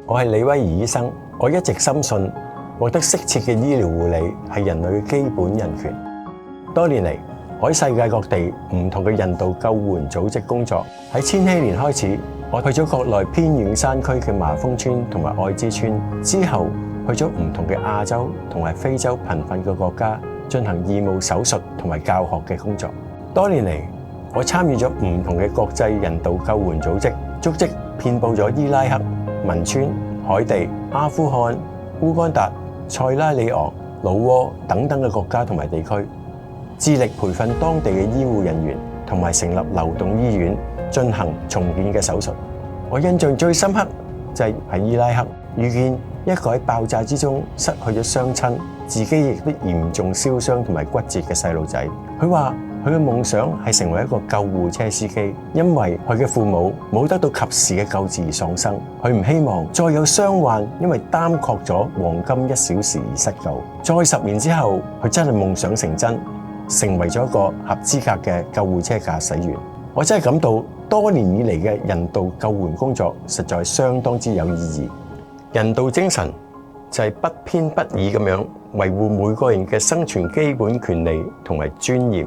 我係李威儀醫生，我一直深信獲得適切嘅醫療護理係人類嘅基本人權。多年嚟，我喺世界各地唔同嘅人道救援組織工作。喺千禧年開始，我去咗國內偏遠山區嘅麻風村同埋愛滋村，之後去咗唔同嘅亞洲同埋非洲貧困嘅國家進行義務手術同埋教學嘅工作。多年嚟，我參與咗唔同嘅國際人道救援組織，足跡遍佈咗伊拉克、汶川、海地、阿富汗、烏干達、塞拉利昂、老撾等等嘅國家同埋地區，致力培訓當地嘅醫護人員同埋成立流動醫院進行重建嘅手術。我印象最深刻就係喺伊拉克遇見一個喺爆炸之中失去咗雙親，自己亦都嚴重燒傷同埋骨折嘅細路仔。佢話佢嘅夢想係成為一個救護車司機，因為佢嘅父母冇得到及時嘅救治而喪生，佢唔希望再有傷患因為耽擱咗黃金1小時而失救。再10年之後，佢真係夢想成真，成為咗一個合資格嘅救護車駕駛員。我真係感到多年以嚟嘅人道救援工作實在相當之有意義。人道精神就係不偏不倚咁樣維護每個人嘅生存基本權利同埋尊嚴。